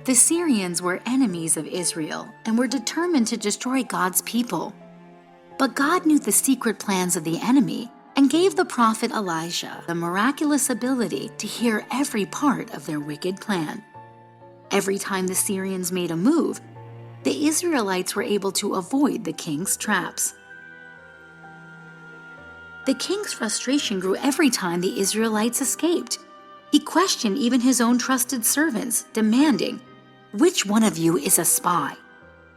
The Syrians were enemies of Israel and were determined to destroy God's people. But God knew the secret plans of the enemy and gave the prophet Elijah the miraculous ability to hear every part of their wicked plan. Every time the Syrians made a move, the Israelites were able to avoid the king's traps. The king's frustration grew every time the Israelites escaped. He questioned even his own trusted servants, demanding, "Which one of you is a spy?"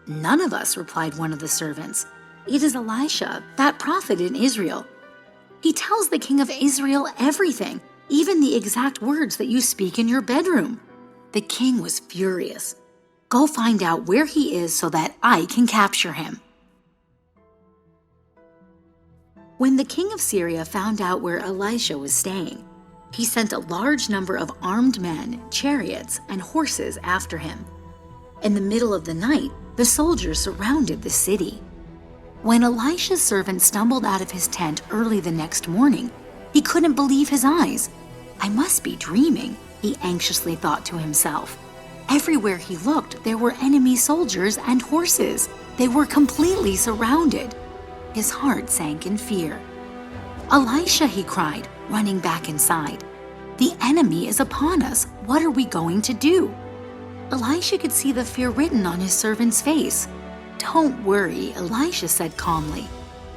"None of us," replied one of the servants. "It is Elisha, that prophet in Israel. He tells the king of Israel everything, even the exact words that you speak in your bedroom." The king was furious. "Go find out where he is so that I can capture him." When the king of Syria found out where Elisha was staying, he sent a large number of armed men, chariots, and horses after him. In the middle of the night, the soldiers surrounded the city. When Elisha's servant stumbled out of his tent early the next morning, he couldn't believe his eyes. "I must be dreaming," he anxiously thought to himself. Everywhere he looked, there were enemy soldiers and horses. They were completely surrounded. His heart sank in fear. "Elisha," he cried, running back inside. "The enemy is upon us. What are we going to do?" Elisha could see the fear written on his servant's face. "Don't worry," Elisha said calmly.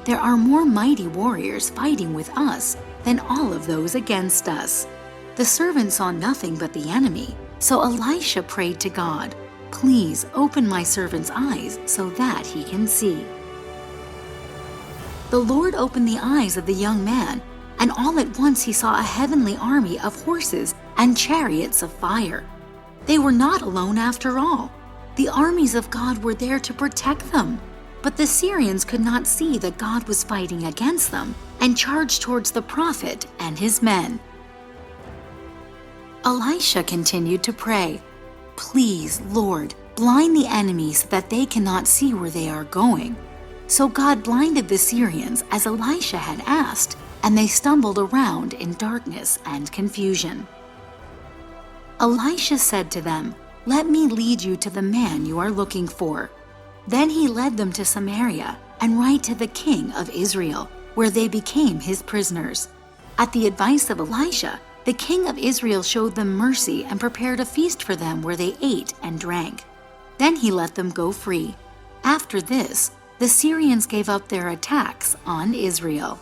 "There are more mighty warriors fighting with us than all of those against us." The servant saw nothing but the enemy, so Elisha prayed to God, "Please open my servant's eyes so that he can see." The Lord opened the eyes of the young man, and all at once he saw a heavenly army of horses and chariots of fire. They were not alone after all. The armies of God were there to protect them. But the Syrians could not see that God was fighting against them and charged towards the prophet and his men. Elisha continued to pray, "Please, Lord, blind the enemies so that they cannot see where they are going." So God blinded the Syrians as Elisha had asked, and they stumbled around in darkness and confusion. Elisha said to them, "Let me lead you to the man you are looking for." Then he led them to Samaria and right to the king of Israel, where they became his prisoners. At the advice of Elisha, the king of Israel showed them mercy and prepared a feast for them where they ate and drank. Then he let them go free. After this, the Syrians gave up their attacks on Israel.